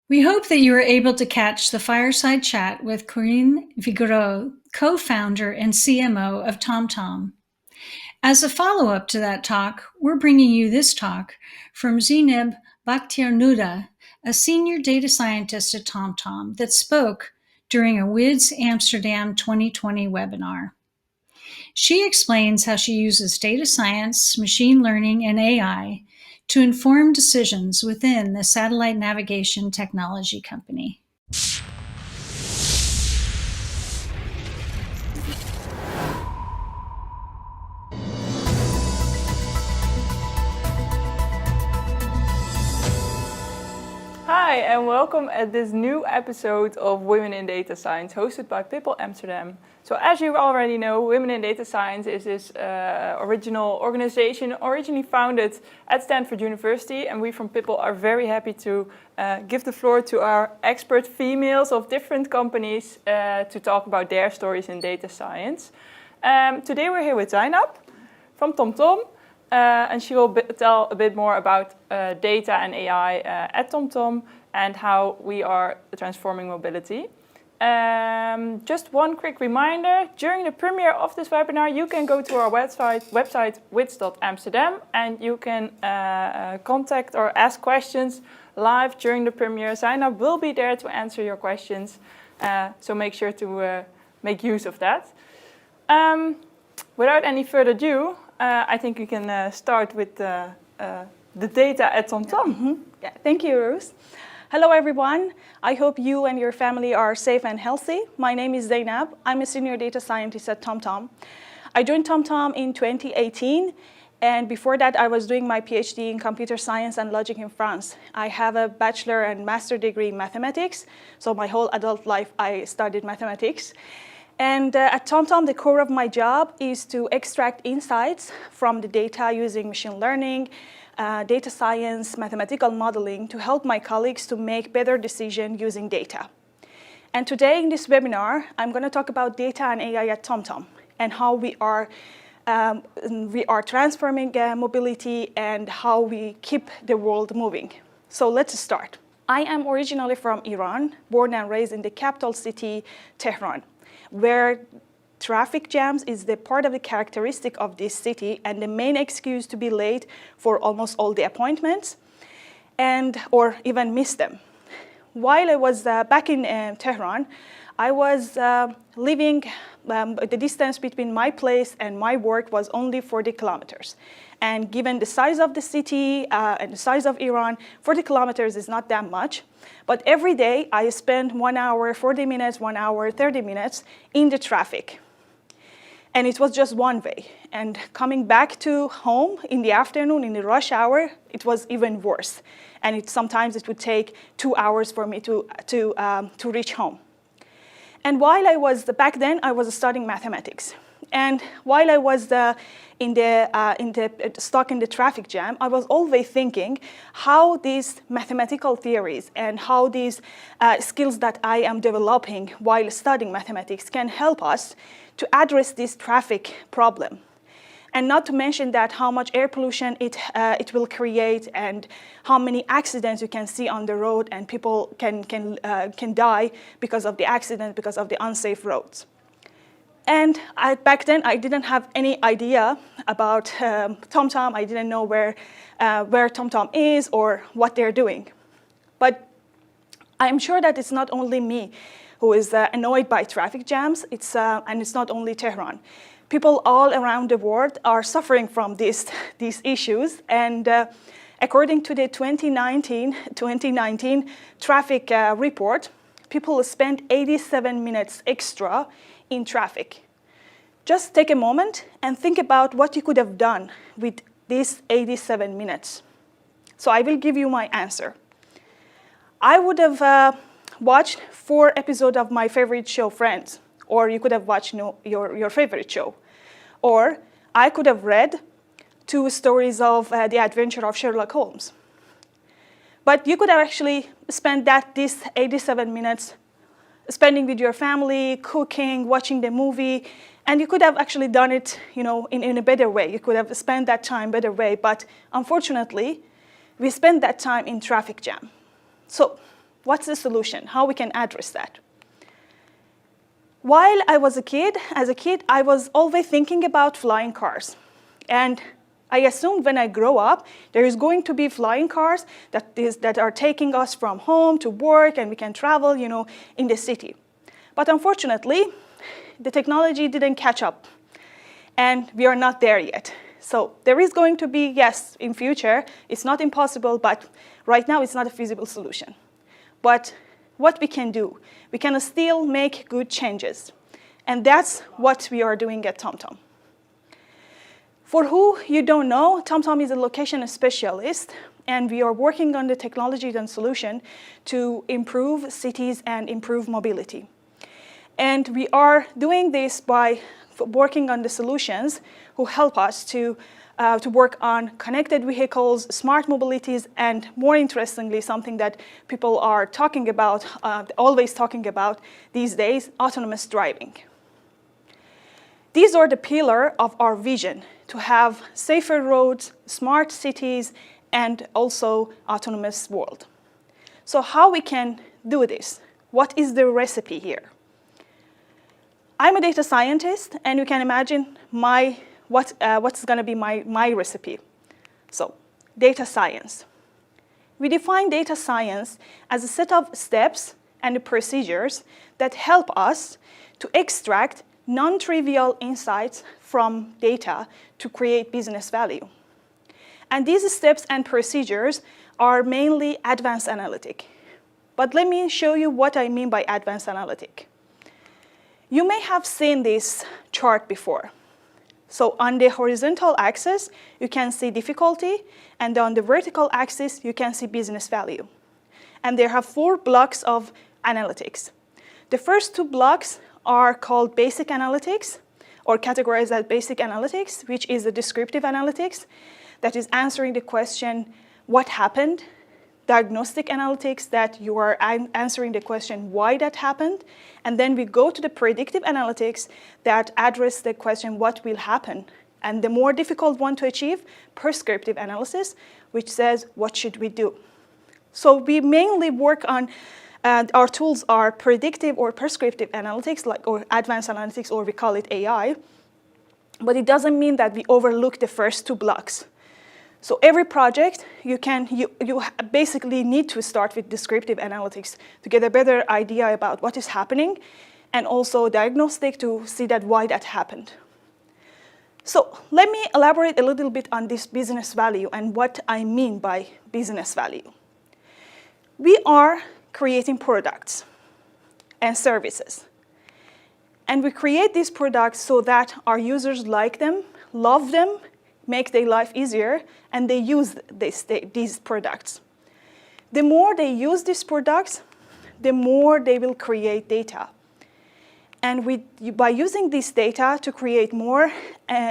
We hope that you were able to catch the fireside chat with Corinne Vigoureux, co-founder and CMO of TomTom. As a follow-up to that talk, we're bringing you this talk from Zeinab Bakhtiarinoodeh, a senior data scientist at TomTom that spoke during a WIDS Amsterdam 2020 webinar. She explains how she uses data science, machine learning, and AI to inform decisions within the satellite navigation technology company. Hi, and welcome at this new episode of Women in Data Science, hosted by People Amsterdam. So as you already know, Women in Data Science is this original organization originally founded at Stanford University, and we from People are very happy to give the floor to our expert females of different companies to talk about their stories in data science. Today we're here with Zeinab from TomTom. And she will tell a bit more about data and AI at TomTom and how we are transforming mobility. Just one quick reminder, during the premiere of this webinar, you can go to our website wids.amsterdam, and you can contact or ask questions live during the premiere. Zeinab will be there to answer your questions, so make sure to make use of that. Without any further ado, I think we can start with the data at TomTom. Mm-hmm. Yeah, thank you, Ruth. Hello, everyone. I hope you and your family are safe and healthy. My name is Zeinab. I'm a senior data scientist at TomTom. I joined TomTom in 2018, and before that, I was doing my PhD in computer science and logic in France. I have a bachelor and master degree in mathematics, so my whole adult life I studied mathematics. And at TomTom, the core of my job is to extract insights from the data using machine learning, data science, mathematical modeling to help my colleagues to make better decisions using data. And today in this webinar, I'm going to talk about data and AI at TomTom and how we are transforming mobility and how we keep the world moving. So let's start. I am originally from Iran, born and raised in the capital city, Tehran, where traffic jams is the part of the characteristic of this city and the main excuse to be late for almost all the appointments or even miss them. While I was back in Tehran, I was living, the distance between my place and my work was only 40 kilometers. And given the size of the city and the size of Iran, 40 kilometers is not that much. But every day I spend 1 hour, 40 minutes, 1 hour, 30 minutes in the traffic. And it was just one way. And coming back to home in the afternoon, in the rush hour, it was even worse. And sometimes it would take 2 hours for me to reach home. And while I was, back then, I was studying mathematics. And while I was stuck in the traffic jam, I was always thinking how these mathematical theories and how these skills that I am developing while studying mathematics can help us to address this traffic problem. And not to mention that how much air pollution it will create and how many accidents you can see on the road and people can die because of the accident, because of the unsafe roads. And back then, I didn't have any idea about TomTom. I didn't know where TomTom is or what they're doing. But I'm sure that it's not only me who is annoyed by traffic jams, and it's not only Tehran. People all around the world are suffering from these issues. And according to the 2019 traffic report, people spend 87 minutes extra in traffic. Just take a moment and think about what you could have done with these 87 minutes. So I will give you my answer. I would have watched 4 episodes of my favorite show, Friends, or you could have watched your favorite show. Or I could have read 2 stories of the adventure of Sherlock Holmes. But you could have actually spent these 87 minutes spending with your family, cooking, watching the movie, and you could have actually done it, in a better way. You could have spent that time better way, but unfortunately, we spend that time in traffic jam. So what's the solution? How we can address that? While I was a kid, I was always thinking about flying cars. And I assumed when I grow up, there is going to be flying cars that are taking us from home to work, and we can travel, in the city. But unfortunately, the technology didn't catch up, and we are not there yet. So there is going to be, yes, in future, it's not impossible, but right now it's not a feasible solution. But what we can do, we can still make good changes. And that's what we are doing at TomTom. For who you don't know, TomTom is a location specialist, and we are working on the technologies and solution to improve cities and improve mobility. And we are doing this by working on the solutions who help us to work on connected vehicles, smart mobilities, and more interestingly, something that people are talking about, always talking about these days, autonomous driving. These are the pillars of our vision, to have safer roads, smart cities, and also autonomous world. So how we can do this? What is the recipe here? I'm a data scientist, and you can imagine what's going to be my recipe. So, data science. We define data science as a set of steps and procedures that help us to extract non-trivial insights from data to create business value. And these steps and procedures are mainly advanced analytic. But let me show you what I mean by advanced analytic. You may have seen this chart before. So on the horizontal axis, you can see difficulty, and on the vertical axis, you can see business value. And there are 4 blocks of analytics. The first 2 blocks are called basic analytics, or categorized as basic analytics, which is the descriptive analytics that is answering the question, what happened? Diagnostic analytics, that you are answering the question why that happened, and then we go to the predictive analytics that address the question what will happen, and the more difficult one to achieve, prescriptive analysis, which says what should we do. So we mainly work on, our tools are predictive or prescriptive analytics, or advanced analytics, or we call it AI, but it doesn't mean that we overlook the first 2 blocks. So every project, you basically need to start with descriptive analytics to get a better idea about what is happening, and also diagnostic to see that why that happened. So let me elaborate a little bit on this business value and what I mean by business value. We are creating products and services. And we create these products so that our users like them, love them, make their life easier, and they use these products. The more they use these products, the more they will create data. And by using this data to create more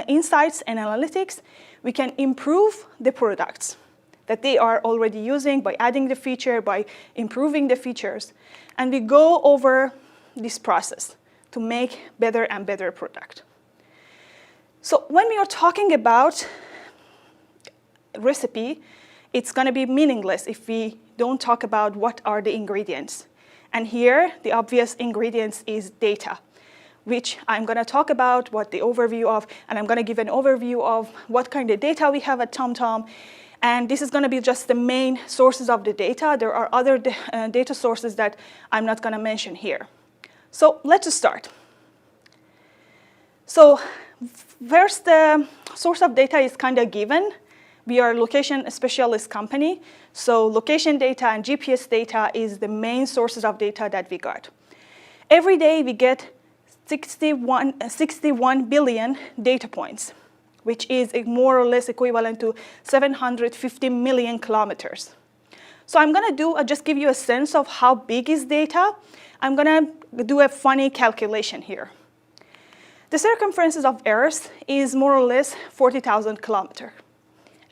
insights and analytics, we can improve the products that they are already using by adding the feature, by improving the features. And we go over this process to make better and better product. So when we are talking about recipe, it's going to be meaningless if we don't talk about what are the ingredients. And here, the obvious ingredients is data, which I'm going to talk about what the overview of, and I'm going to give an overview of what kind of data we have at TomTom. And this is going to be just the main sources of the data. There are other data sources that I'm not going to mention here. So let's start. So first, the source of data is kind of given. We are a location specialist company, so location data and GPS data is the main sources of data that we got. Every day we get 61 billion data points, which is more or less equivalent to 750 million kilometers. So I'm going to just give you a sense of how big is data. I'm going to do a funny calculation here. The circumference of Earth is more or less 40,000 kilometers.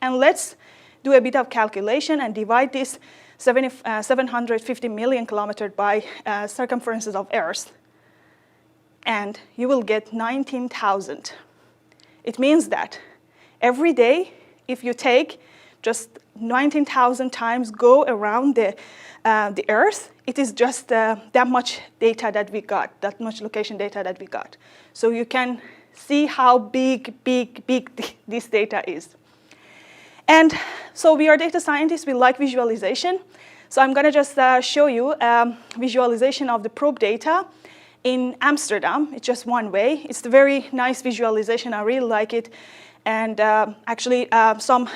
And let's do a bit of calculation and divide this 750 million kilometers by circumferences of Earth. And you will get 19,000. It means that every day, if you take just 19,000 times go around the Earth, it is just that much data that we got, that much location data that we got. So you can see how big this data is. And so we are data scientists, we like visualization. So I'm gonna just show you visualization of the probe data in Amsterdam. It's just one way. It's a very nice visualization, I really like it. And actually, some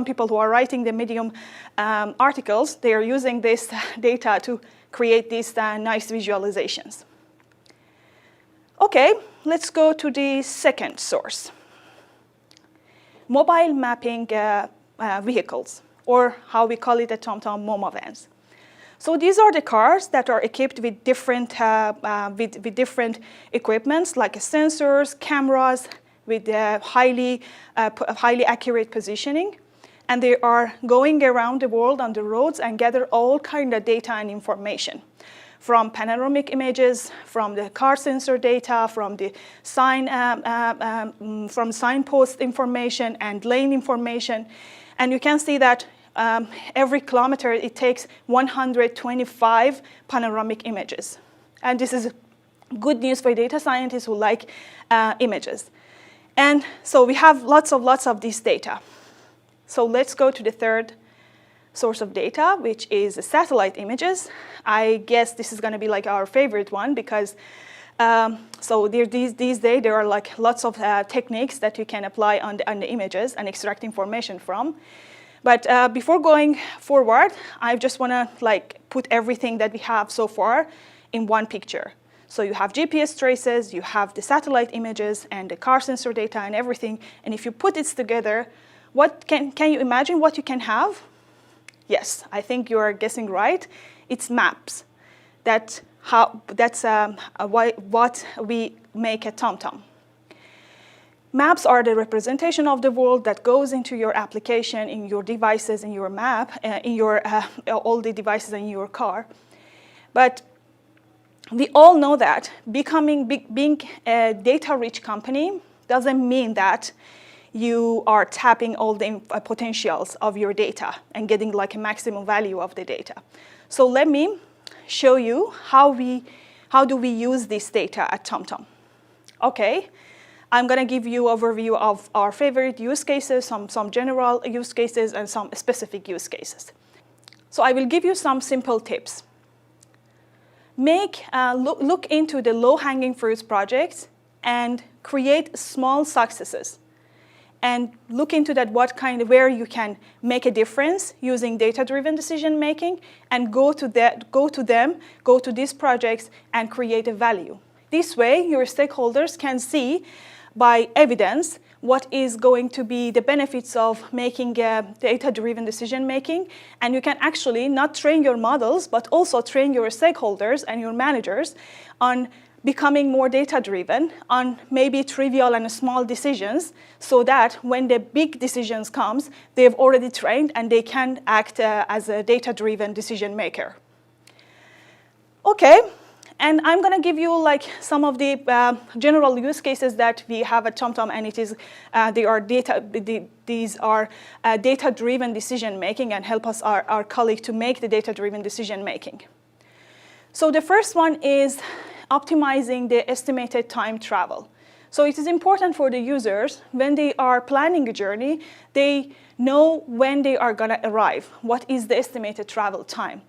people who are writing the Medium articles, they are using this data to create these nice visualizations. Okay, let's go to the second source. Mobile mapping vehicles, or how we call it at TomTom, MoMA vans. So these are the cars that are equipped with different equipments like sensors, cameras, with highly accurate positioning. And they are going around the world on the roads and gather all kind of data and information, from panoramic images, from the car sensor data, from the signpost information and lane information. And you can see that every kilometer it takes 125 panoramic images. And this is good news for data scientists who like images. And so we have lots of this data. So let's go to the third source of data, which is satellite images. I guess this is going to be like our favorite one because so these days there are like lots of techniques that you can apply on the images and extract information from. But before going forward, I just want to like put everything that we have so far in one picture. So you have GPS traces, you have the satellite images and the car sensor data and everything. And if you put it together, what can you imagine what you can have? Yes, I think you are guessing right. It's maps. That's what we make at TomTom. Maps are the representation of the world that goes into your application, in your devices, in your map, in your all the devices in your car. But we all know that being a data-rich company doesn't mean that you are tapping all the potentials of your data and getting like a maximum value of the data. So let me show you how do we use this data at TomTom. Okay, I'm gonna give you an overview of our favorite use cases, some general use cases and some specific use cases. So I will give you some simple tips. Look into the low-hanging fruits projects and create small successes. And look into that where you can make a difference using data-driven decision making, and go to these projects and create a value. This way, your stakeholders can see by evidence what is going to be the benefits of making data-driven decision making, and you can actually not train your models, but also train your stakeholders and your managers on becoming more data-driven on maybe trivial and small decisions, so that when the big decisions comes, they've already trained and they can act as a data-driven decision maker. Okay, and I'm gonna give you like some of the general use cases that we have at TomTom, and these are data-driven decision making and help us, our colleague, to make the data-driven decision making. So the first one is optimizing the estimated time travel. So it is important for the users, when they are planning a journey, they know when they are gonna arrive, what is the estimated travel time.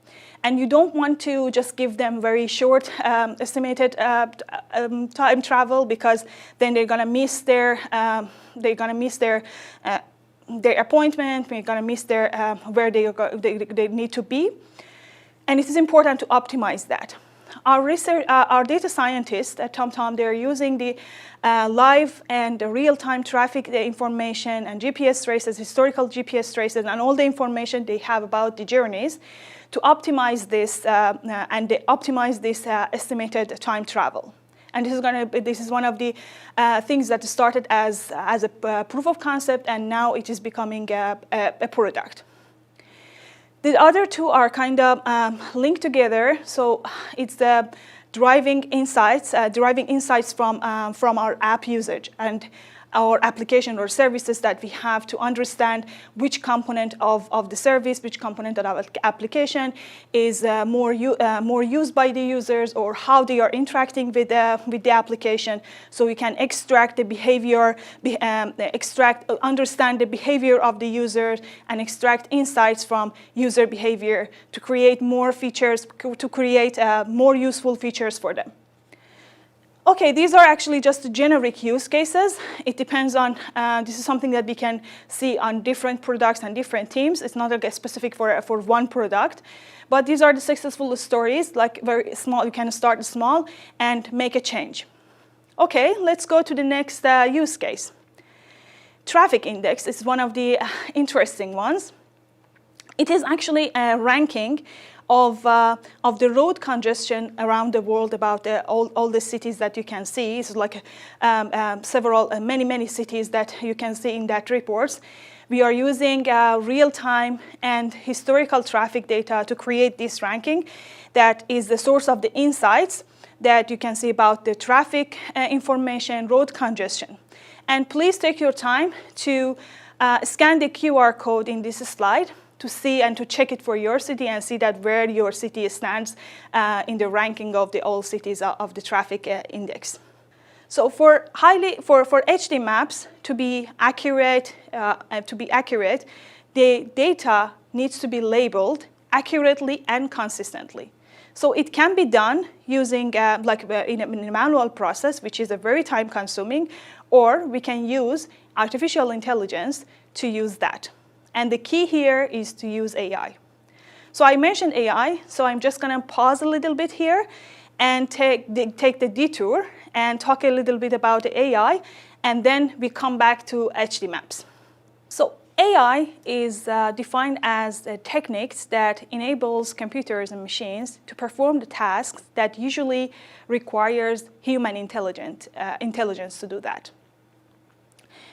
And you don't want to just give them very short estimated time travel, because then they're gonna miss their appointment, they're gonna miss their where they need to be. And it is important to optimize that. Our data scientists at TomTom, they're using the live and the real-time traffic information and GPS traces, historical GPS traces, and all the information they have about the journeys to optimize this and they optimize this estimated time travel. And this is one of the things that started as a proof of concept, and now it is becoming a product. The other two are kind of linked together. So it's the deriving insights from our app usage. And our application or services that we have to understand which component of the service, which component of our application is more used by the users, or how they are interacting with the application, so we can extract the behavior, understand the behavior of the users, and extract insights from user behavior to create more features, to create more useful features for them. Okay, these are actually just generic use cases. It depends on, this is something that we can see on different products and different teams. It's not specific for one product. But these are the successful stories, like very small. You can start small and make a change. Okay, let's go to the next use case. Traffic index is one of the interesting ones. It is actually a ranking of the road congestion around the world, about all the cities that you can see. It's like many cities that you can see in that reports. We are using real-time and historical traffic data to create this ranking that is the source of the insights that you can see about the traffic information, road congestion. And please take your time to scan the QR code in this slide to see and to check it for your city and see that where your city stands in the ranking of the all cities of the traffic index. So for HD maps to be accurate, the data needs to be labeled accurately and consistently. So it can be done using in a manual process, which is a very time-consuming, or we can use artificial intelligence to use that. And the key here is to use AI. So I mentioned AI, so I'm just going to pause a little bit here and take the detour and talk a little bit about the AI, and then we come back to HD maps. So AI is defined as techniques that enables computers and machines to perform the tasks that usually requires human intelligence to do that.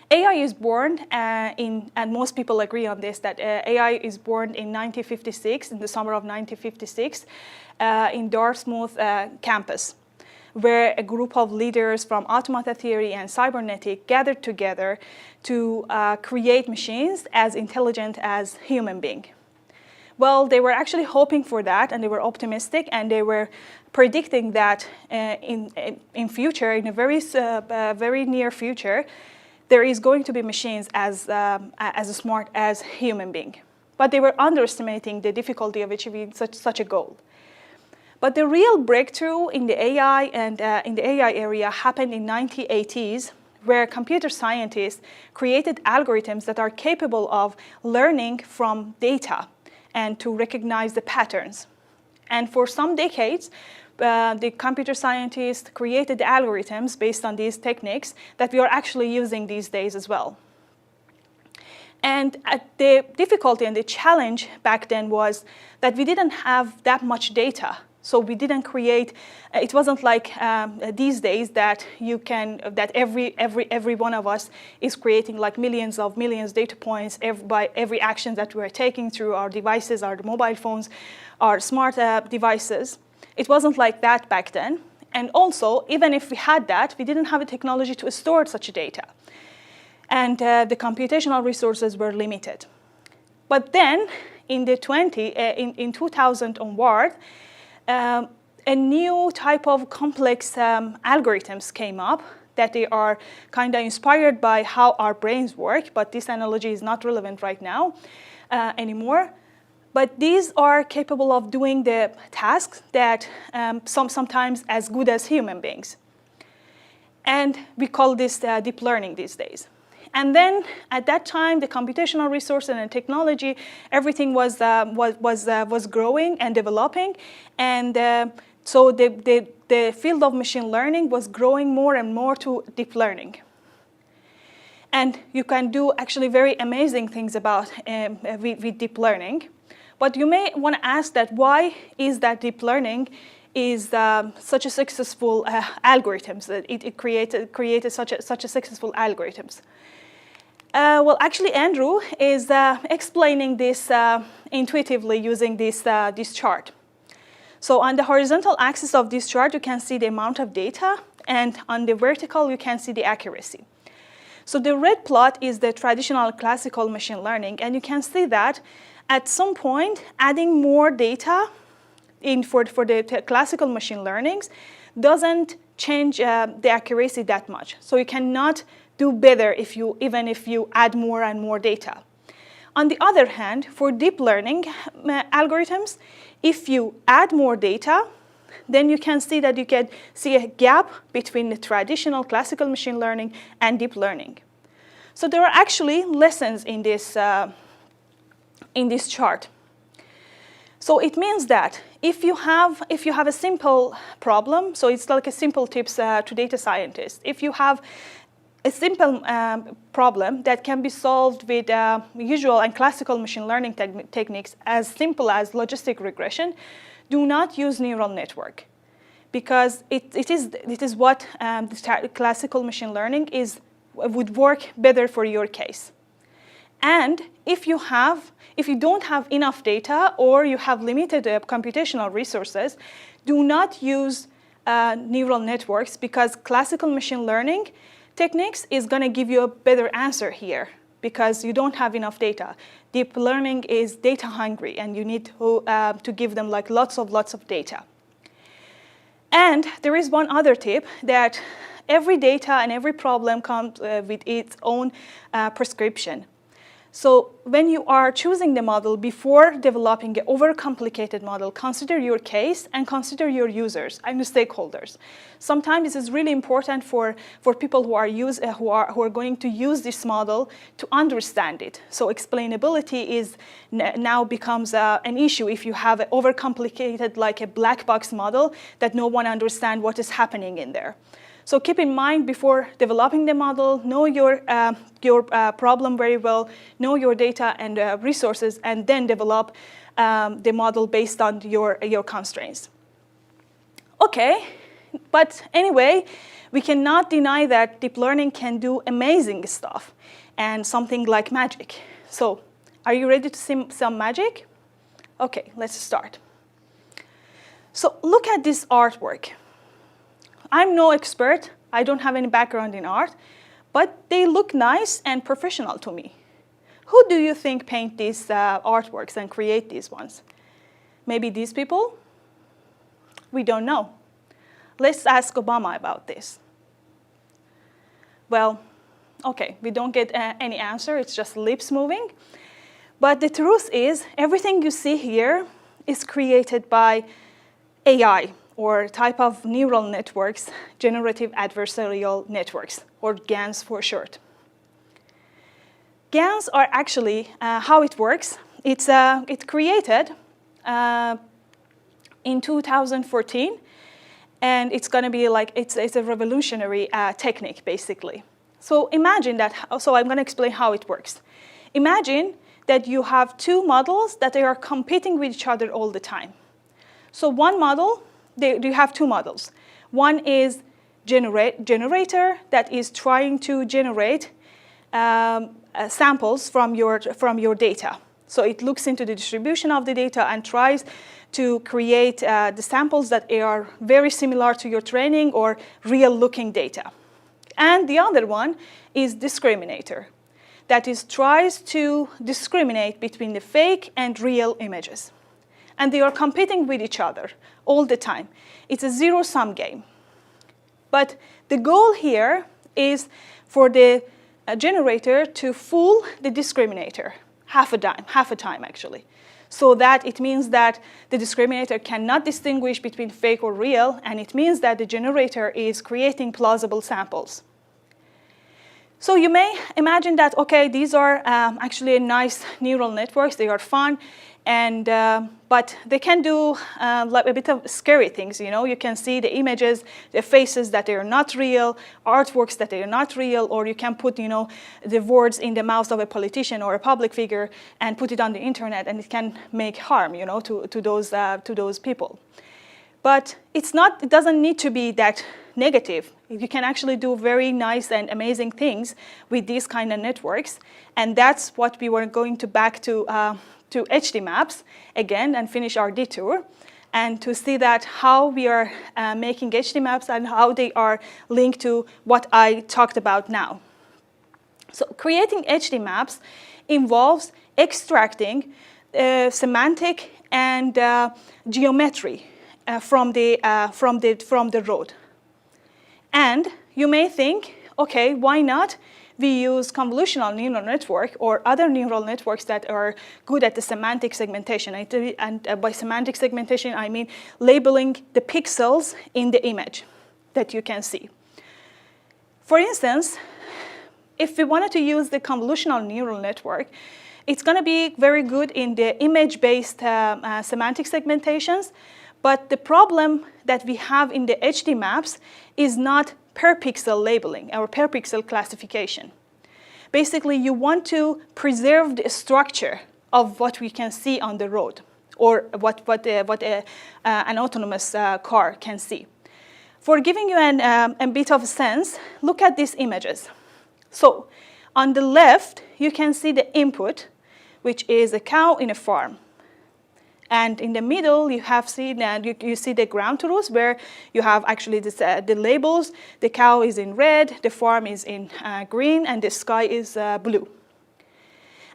AI is born and most people agree on this, that AI is born in 1956, in the summer of 1956, in Dartmouth campus, where a group of leaders from automata theory and cybernetic gathered together to create machines as intelligent as human beings. Well, they were actually hoping for that, and they were optimistic, and they were predicting that in future, in a very near future, there is going to be machines as smart as human beings. But they were underestimating the difficulty of achieving such a goal. But the real breakthrough in the AI and in the AI area happened in the 1980s, where computer scientists created algorithms that are capable of learning from data and to recognize the patterns. And for some decades, the computer scientists created the algorithms based on these techniques that we are actually using these days as well. And the difficulty and the challenge back then was that we didn't have that much data. So we didn't create, it wasn't like these days that every one of us is creating like millions data points by every action that we are taking through our devices, our mobile phones, our smart devices. It wasn't like that back then. And also, even if we had that, we didn't have the technology to store such data. And the computational resources were limited. But then, in 2000 onward, a new type of complex algorithms came up that they are kind of inspired by how our brains work, but this analogy is not relevant right now anymore. But these are capable of doing the tasks that sometimes as good as human beings. And we call this deep learning these days. And then at that time, the computational resources and technology, everything was growing and developing. And so the field of machine learning was growing more and more to deep learning. And you can do actually very amazing things with deep learning. But you may want to ask that why is that deep learning is such a successful algorithms, that it created such a successful algorithms. Well, actually, Andrew is explaining this intuitively using this chart. So on the horizontal axis of this chart, you can see the amount of data, and on the vertical, you can see the accuracy. So the red plot is the traditional classical machine learning, and you can see that at some point, adding more data for the classical machine learnings doesn't change the accuracy that much. So you cannot do better even if you add more and more data. On the other hand, for deep learning algorithms, if you add more data, then you can see that you can see a gap between the traditional classical machine learning and deep learning. So there are actually lessons in this chart. So it means that if you have a simple problem, so it's like a simple tips to data scientists. If you have a simple problem that can be solved with usual and classical machine learning techniques as simple as logistic regression, do not use neural network, because it is what the classical machine learning would work better for your case. And if you don't have enough data or you have limited computational resources, do not use neural networks, because classical machine learning techniques is going to give you a better answer here, because you don't have enough data. Deep learning is data hungry, and you need to give them like lots of data. And there is one other tip, that every data and every problem comes with its own prescription. So when you are choosing the model, before developing an overcomplicated model, consider your case and consider your users and the stakeholders. Sometimes it is really important for people who are going to use this model to understand it. So explainability now becomes an issue if you have an overcomplicated, like a black box model that no one understands what is happening in there. So keep in mind, before developing the model, know your problem very well, know your data and resources, and then develop the model based on your constraints. Okay, but anyway, we cannot deny that deep learning can do amazing stuff and something like magic. So are you ready to see some magic? Okay, let's start. So look at this artwork. I'm no expert, I don't have any background in art, but they look nice and professional to me. Who do you think paint these artworks and create these ones? Maybe these people? We don't know. Let's ask Obama about this. Well, okay, we don't get any answer, it's just lips moving. But the truth is, everything you see here is created by AI, or type of neural networks, generative adversarial networks, or Gans for short. Gans are actually how it works. It's created in 2014, and it's going to be like it's a revolutionary technique basically. So imagine that. So I'm going to explain how it works. Imagine that you have two models that they are competing with each other all the time. So one model. You have two models. One is generator that is trying to generate samples from your data. So it looks into the distribution of the data and tries to create the samples that are very similar to your training or real-looking data. And the other one is discriminator that tries to discriminate between the fake and real images. And they are competing with each other all the time. It's a zero-sum game. But the goal here is for the generator to fool the discriminator half a time actually. So that it means that the discriminator cannot distinguish between fake or real, and it means that the generator is creating plausible samples. So you may imagine that, okay, these are actually nice neural networks, they are fun, and but they can do like a bit of scary things, you know. You can see the images, the faces that are not real, artworks that are not real, or you can put, you know, the words in the mouth of a politician or a public figure and put it on the internet, and it can make harm, you know, to those people. But it doesn't need to be that negative. You can actually do very nice and amazing things with these kind of networks, and that's what we were going to back to HD maps again and finish our detour, and to see that how we are making HD maps and how they are linked to what I talked about now. So creating HD maps involves extracting semantic and geometry from the road. And you may think, okay, why not we use convolutional neural network or other neural networks that are good at the semantic segmentation. And by semantic segmentation, I mean labeling the pixels in the image that you can see. For instance, if we wanted to use the convolutional neural network, it's going to be very good in the image-based semantic segmentations, but the problem that we have in the HD maps is not per pixel labeling or per pixel classification. Basically, you want to preserve the structure of what we can see on the road or what an autonomous car can see. For giving you a bit of a sense, look at these images. So on the left, you can see the input, which is a cow in a farm. And in the middle, you see the ground truths where you have actually the labels. The cow is in red, the farm is in green, and the sky is blue.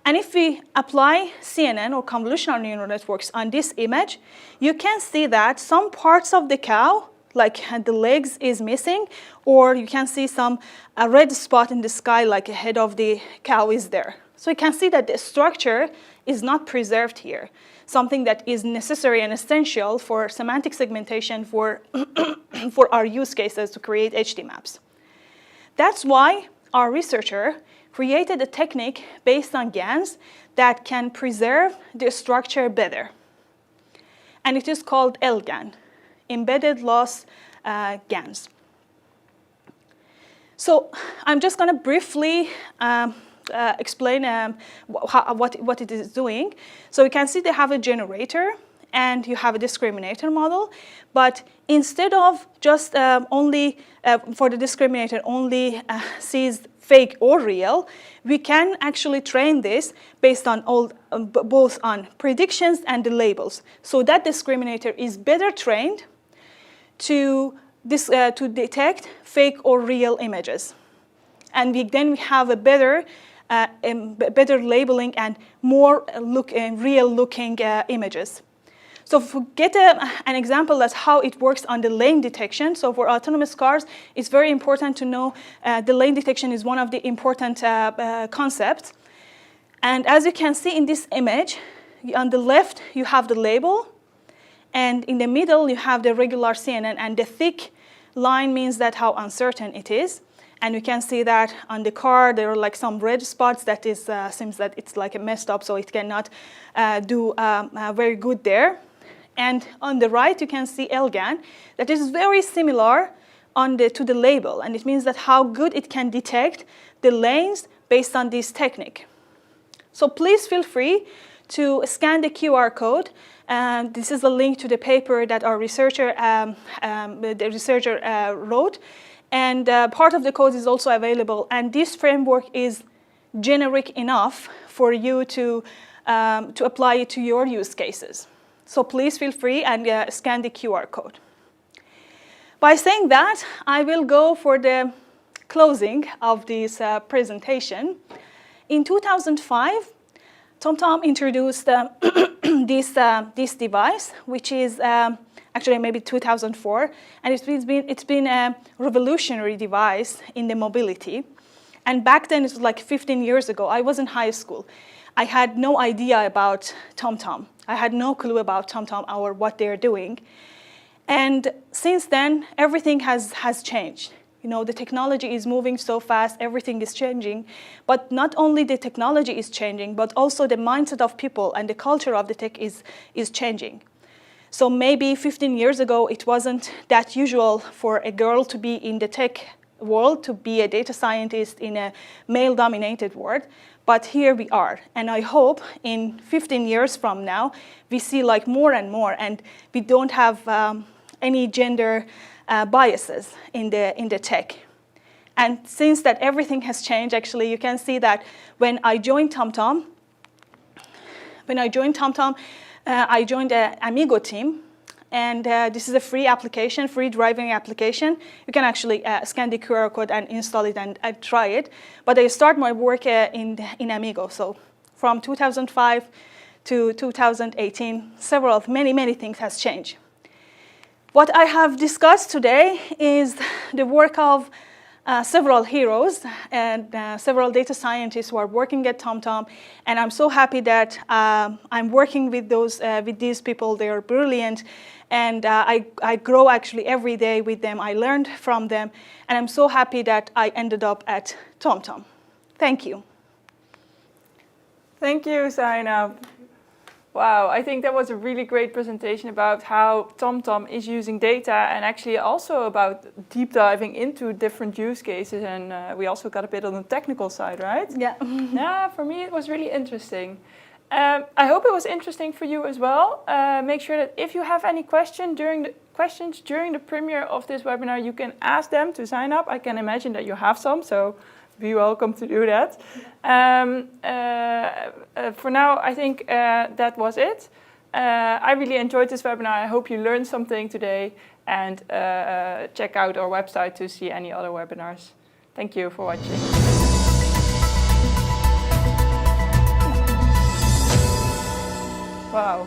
And if we apply CNN or convolutional neural networks on this image, you can see that some parts of the cow, like the legs, is missing, or you can see some red spot in the sky, like a head of the cow is there. So you can see that the structure is not preserved here, something that is necessary and essential for semantic segmentation for our use cases to create HD maps. That's why our researcher created a technique based on Gans that can preserve the structure better. And it is called LGAN, Embedded Loss Gans. So I'm just going to briefly explain what it is doing. So you can see they have a generator and you have a discriminator model, but instead of just only for the discriminator only sees fake or real, we can actually train this based on both on predictions and the labels. So that discriminator is better trained to detect fake or real images. And then we have a better labeling and more real-looking images. So to get an example of how it works on the lane detection, so for autonomous cars, it's very important to know the lane detection is one of the important concepts. And as you can see in this image, on the left, you have the label, and in the middle, you have the regular CNN, and the thick line means that how uncertain it is. And you can see that on the car, there are like some red spots that seems that it's like messed up, so it cannot do very good there. And on the right, you can see LGAN that is very similar to the label. And it means that how good it can detect the lanes based on this technique. So please feel free to scan the QR code. This is a link to the paper that our researcher, wrote. And part of the code is also available. And this framework is generic enough for you to apply it to your use cases. So please feel free and scan the QR code. By saying that, I will go for the closing of this presentation. In 2005, TomTom introduced this device, which is actually maybe 2004, and it's been a revolutionary device in the mobility. And back then, it was like 15 years ago. I was in high school. I had no idea about TomTom. I had no clue about TomTom or what they're doing. And since then, everything has changed. You know, the technology is moving so fast, everything is changing. But not only the technology is changing, but also the mindset of people and the culture of the tech is changing. So maybe 15 years ago, it wasn't that usual for a girl to be in the tech world, to be a data scientist in a male-dominated world. But here we are. And I hope in 15 years from now, we see like more and more, and we don't have any gender biases in the tech. And since that everything has changed, actually, you can see that when I joined TomTom, I joined the Amigo team. And this is a free application, free driving application. You can actually scan the QR code and install it and try it. But I started my work in Amigo. So from 2005 to 2018, many things has changed. What I have discussed today is the work of several heroes and several data scientists who are working at TomTom, and I'm so happy that I'm working with these people. They are brilliant, and I grow actually every day with them. I learned from them, and I'm so happy that I ended up at TomTom. Thank you. Thank you, Zeinab. Wow, I think that was a really great presentation about how TomTom is using data, and actually also about deep diving into different use cases. And we also got a bit on the technical side, right? Yeah. Yeah, for me it was really interesting. I hope it was interesting for you as well. Make sure that if you have any questions during the premiere of this webinar, you can ask them to Zeinab. I can imagine that you have some, so be welcome to do that. For now, I think that was it. I really enjoyed this webinar. I hope you learned something today, and check out our website to see any other webinars. Thank you for watching. Wow.